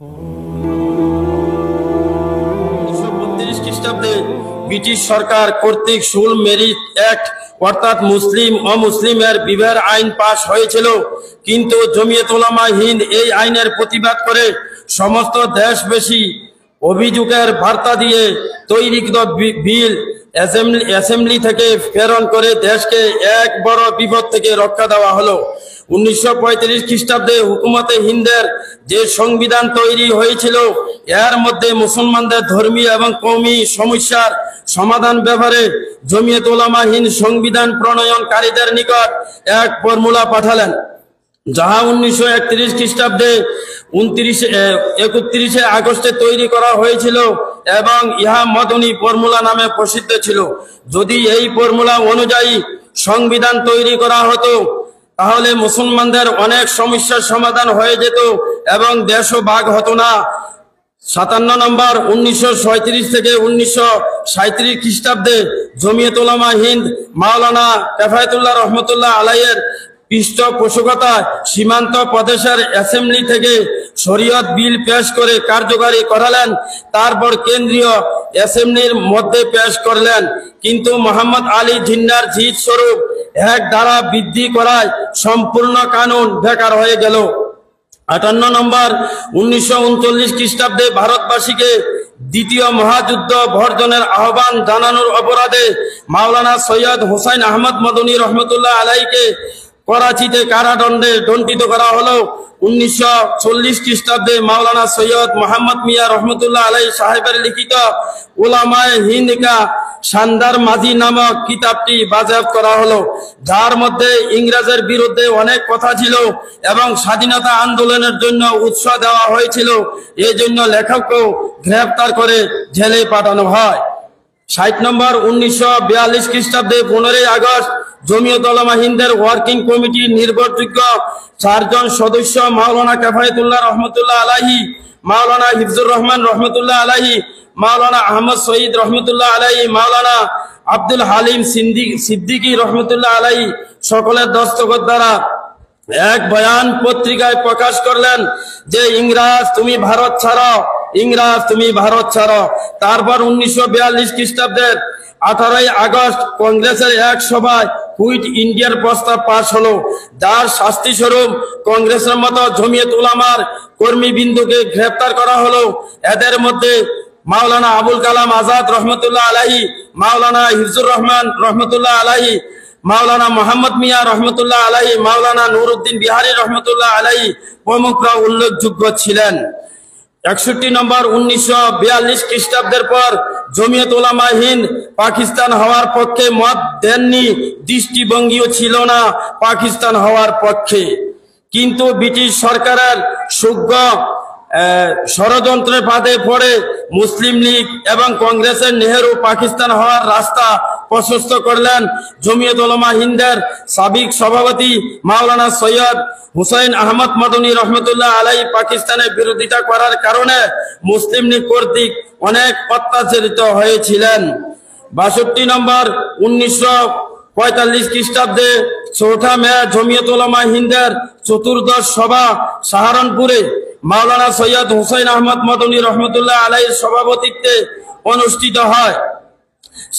1932 খ্রিস্টাব্দে ব্রিটিশ সরকার কর্তৃক শুল মেরিট অ্যাক্ট অর্থাৎ মুসলিম অমুসলিমের বিভেদ আইন পাশ হয়েছিল, কিন্তু জমিয়ত উলামা হিন্দ এই আইনের প্রতিবাদ করে সমস্ত দেশবাসী অভিযোগের বার্তা দিয়ে তৈরিকৃত বিল অ্যাসেম্বলি থেকে প্রেরণ করে দেশকে এক বড় বিপদ থেকে রক্ষা দেওয়া হলো। 1935 খ্রিস্টাব্দে হুকুমতে হিন্দের যে সংবিধান তৈরি হয়েছিল, এর মধ্যে মুসলমানদের ধর্মীয় এবং কওমি সমস্যার সমাধান ব্যাপারে জমিয়ত উলামা হিন্দ সংবিধান প্রণয়নকারীদের নিকট এক ফর্মুলা পাঠালেন, যাহা 1931 খ্রিস্টাব্দে 31 আগস্টে তৈরি করা হয়েছিল এবং ইহা মদনী ফর্মুলা নামে প্রসিদ্ধ ছিল। যদি এই ফর্মুলা অনুযায়ী সংবিধান তৈরি করা হতো, তাহলে মুসলমানদের অনেক সমস্যার সমাধান হয়ে যেত এবং দেশও ভাগ হতো না। 57 নম্বর 1937 থেকে 1937 খ্রিস্টাব্দে জমিয়ত উলামা হিন্দ মাওলানা কিফায়াতুল্লাহ রহমতুল্লাহ আলাইহির পৃষ্ঠপোষকতায় সীমান্ত প্রদেশের অ্যাসেম্বলি থেকে শরীয়ত বিল পেশ করে কার্যকারী করালেন, তারপর কেন্দ্রীয় অ্যাসেম্বলির মধ্যে পেশ করলেন, কিন্তু মোহাম্মদ আলী জিন্নার জিদ স্বরূপ এক ধারা বৃদ্ধি করায় সম্পূর্ণ কানুন বেকার হয়ে গেল। 58 নম্বর 1939 খ্রিস্টাব্দে ভারতবাসীকে দ্বিতীয় মহাযুদ্ধ বর্জনের আহ্বান জানানোর অপরাধে মাওলানা সৈয়দ হুসাইন আহমদ মদনী রহমতুল্লাহ আলাইকে করাচিতে কারাদণ্ডে দণ্ডিত করা হলো। 1940 খ্রিস্টাব্দে মাওলানা সৈয়দ মোহাম্মদ মিয়া রহমতুল্লাহ আলাই সাহেবের লিখিত উলামায়ে হিন্দ কা শানদার মাঝি নামক কিতাবটি বাজেয়াপ্ত করা হলো, যার মধ্যে ইংরেজের বিরুদ্ধে অনেক কথা ছিল এবং স্বাধীনতা আন্দোলনের জন্য উৎসাহ দেওয়া হয়েছিল। এই জন্য লেখককে গ্রেফতার করে জেলে পাঠানো হয়। 60 নম্বর 1942 খ্রিস্টাব্দে 15 আগস্ট জমিয়ত উলামা হিন্দের ওয়ার্কিং কমিটির নির্ভরযোগ্য 4 জন সদস্য মাওলানা কিফায়াতুল্লাহ রহমতুল্লাহ আলাইহি, মাওলানা হিফজুর রহমান রহমতুল্লাহ আলাইহি, মাওলানা আহমদ শহীদ রহমতুল্লাহ আলাইহি, মাওলানা আব্দুল হালিম সিদ্দিকী রহমতুল্লাহ আলাইহি সকলের দস্তখত দ্বারা এক বয়ান পত্রিকায় প্রকাশ করলেন যে ইংরেজ তুমি ভারত ছাড়ো, ইংরেজ তুমি ভারত ছাড়ো। তারপর 1942 খ্রিস্টাব্দের 18 আগস্ট কংগ্রেসের এক সভায় কুইট ইন্ডিয়ার প্রস্তাব পাশ হলো, যার শাস্তি স্বরূপ কংগ্রেসের মতো জমিয়ত উলামার কর্মীবৃন্দকে গ্রেফতার করা হলো। এদের মধ্যে মাওলানা আবুল কালাম আজাদ রহমতুল্লাহ আলাইহি, মাওলানা হিফজুর রহমান রহমতুল্লাহ আলাইহি, মাওলানা মোহাম্মদ মিয়া রহমতুল্লাহ আলাইহি, মাওলানা নুরউদ্দিন বিহারী রহমতুল্লাহ আলাইহি প্রমুখরা উল্লেখযোগ্য ছিলেন। 61 নম্বর 1942 খ্রিস্টাব্দের পর জমিয়ত উলামা হিন্দ পাকিস্তান হওয়ার পক্ষে মত দেননি, দৃষ্টিভঙ্গিও ছিল না পাকিস্তান হওয়ার পক্ষে, কিন্তু ব্রিটিশ সরকারের সূক্ষ্ম ষড়যন্ত্রের ফাঁদে পড়ে মুসলিম লীগ এবং কংগ্রেসের নেহেরু পাকিস্তান হওয়ার রাস্তা প্রশস্ত করলেন। জমিয়ত উলামা হিন্দের সাবেক সভাপতি মাওলানা সৈয়দ হুসাইন আহমদ মদনী রহমতুল্লাহ আলাই পাকিস্তানের বিরোধিতা করার কারণে মুসলিম লীগ কর্তৃক অনেক অত্যাচারিত হয়েছিলেন। 62 নম্বর 1945 খ্রিস্টাব্দে 4 মে জমিয়ত উলামা হিন্দের চতুর্দশ সভা সাহারানপুরে মাওলানা সৈয়দ হুসাইন আহমদ মদনী রহমতুল্লাহ আলাইহির সভাপতিত্বে অনুষ্ঠিত হয়।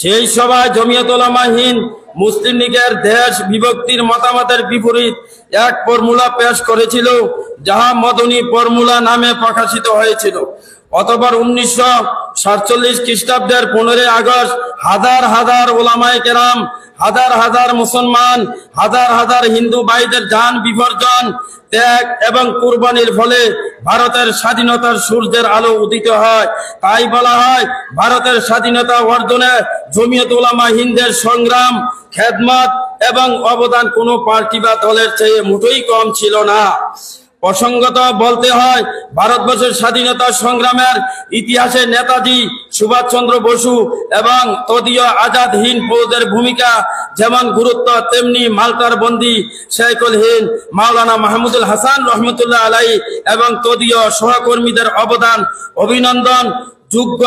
সেই সভায় জমিয়ত উলামা হিন্দ মুসলিম লীগের দেশ বিভক্তির মতামতের বিপরীত এক ফর্মুলা পেশ করেছিল, যাহা মদনী ফর্মুলা নামে প্রকাশিত হয়েছিল। অতঃপর 1947 খ্রিস্টাব্দের 15 আগস্ট হাজার হাজার উলামায়ে কেরাম, হাজার হাজার মুসলমান, হাজার হাজার হিন্দু ভাইদের জান বিসর্জন, ত্যাগ এবং কুরবানির ফলে ভারতের স্বাধীনতার সূর্যের আলো উদিত হয়। তাই বলা হয় ভারতের স্বাধীনতা অর্জনে জমিয়ত উলামা হিন্দের সংগ্রাম, খেদমত এবং অবদান কোনো পার্টি বা দলের চেয়ে মুঠোই কম ছিল না। প্রসঙ্গত বলতে হয়, ভারতবর্ষের স্বাধীনতা সংগ্রামের ইতিহাসে নেতাজি সুভাষচন্দ্র বসু এবং তদীয় আজাদ হিন্দ ফৌজের ভূমিকা যেমন গুরুত্ব, তেমনি মাল্টার বন্দী শেখুল হিন্দ মাওলানা মাহমুদুল হাসান রহমতুল্লাহ আলাই এবং তদীয় সহকর্মীদের অবদান অভিনন্দন যোগ্য,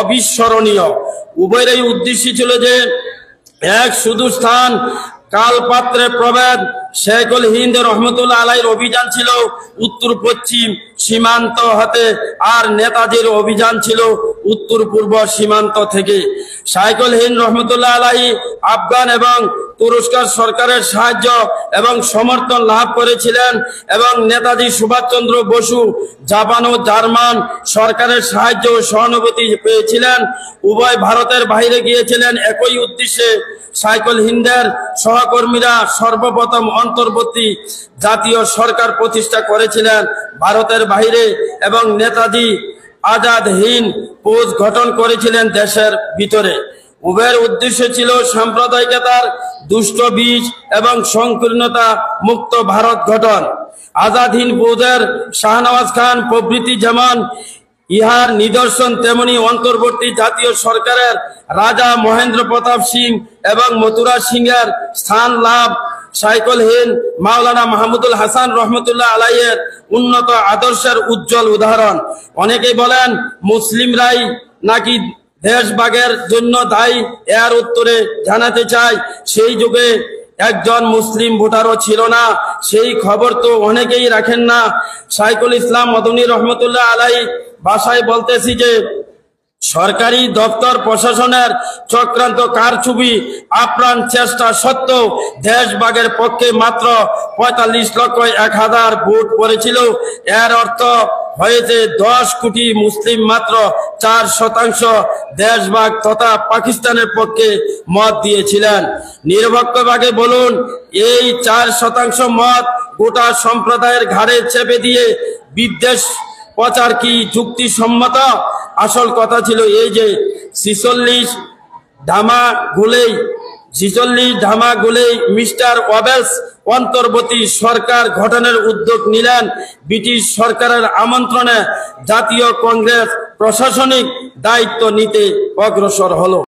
অবিস্মরণীয়। উভয়েরই উদ্দেশ্য ছিল যে এক শুধু স্থান কালপাত্রে প্রভেদ শেখুল হিন্দ রহমতুল্লাহ আলাইহির অভিযান ছিল উত্তর পশ্চিম সীমান্ত হতে, আর নেতাজির অভিযান ছিল উত্তর পূর্ব সীমান্ত থেকে। শেখুল হিন্দ রহমতুল্লাহ আলাইহি আফগান এবং তুরস্ক সরকারের সাহায্য এবং সমর্থন লাভ করেছিলেন এবং নেতাজি সুভাষচন্দ্র বসু জাপান ও জার্মান সরকারের সাহায্য ও সহানুভূতি পেয়েছিলেন। উভয় ভারতের বাইরে গিয়েছিলেন একই উদ্দেশ্যে। শেখুল হিন্দের সহকর্মীরা সর্বপ্রথম অন্তর্বর্তী জাতীয় সরকার প্রতিষ্ঠা করেছিলেন ভারতের বাইরে এবং নেতাজি আজাদ হিন্দ ফৌজ গঠন করেছিলেন দেশের ভিতরে। উভয়ের উদ্দেশ্য ছিল সাম্প্রদায়িকতার দুষ্ট বীজ এবং সংকীর্ণতা মুক্ত ভারত গঠন। আজাদ হিন্দ ফৌজের শাহনওয়াজ খান প্রভৃতি যেমন ইহার নিদর্শন, তেমনি অন্তর্বর্তী জাতীয় সরকারের রাজা মহেন্দ্র প্রতাপ সিং এবং মথুরা সিংয়ের স্থান লাভ শেখুল হিন্দ মাওলানা মাহমুদুল হাসান রহমতুল্লাহ আলাইহির উন্নত আদর্শের উজ্জ্বল উদাহরণ। অনেকেই বলেন মুসলিমরাই নাকি দেশভাগের জন্য দায়ী। এর উত্তরে জানাতে চাই, সেই যুগে একজন মুসলিম ভোটারও ছিল না, সেই খবর তো অনেকেই রাখেন না। শাইখুল ইসলাম মদনী রহমতুল্লাহ আলাইহি ভাষায় বলতেছি যে সরকারি দপ্তর প্রশাসনের চক্রান্ত কারচুপি আপ্রাণ চেষ্টা সত্ত্বেও দেশভাগের পক্ষে মাত্র 45,01,000 ভোট পড়েছিল। এর অর্থ হয়েছে 10 কোটি মুসলিম মাত্র 4% দেশভাগ তথা পাকিস্তানের পক্ষে মত দিয়েছিলেন। নিরপেক্ষভাবে বলুন, এই 4% মত গোটা সম্প্রদায়ের ঘাড়ে চেপে দিয়ে বিদ্বেষ প্রচার কি যুক্তিসম্মত? আসল কথা ছিল এই যে 46 ধামা গুলেই মিস্টার ওয়েলস অন্তর্বর্তী সরকার গঠনের উদ্যোগ নিলেন। ব্রিটিশ সরকারের আমন্ত্রণে জাতীয় কংগ্রেস প্রশাসনিক দায়িত্ব নিতে অগ্রসর হলো।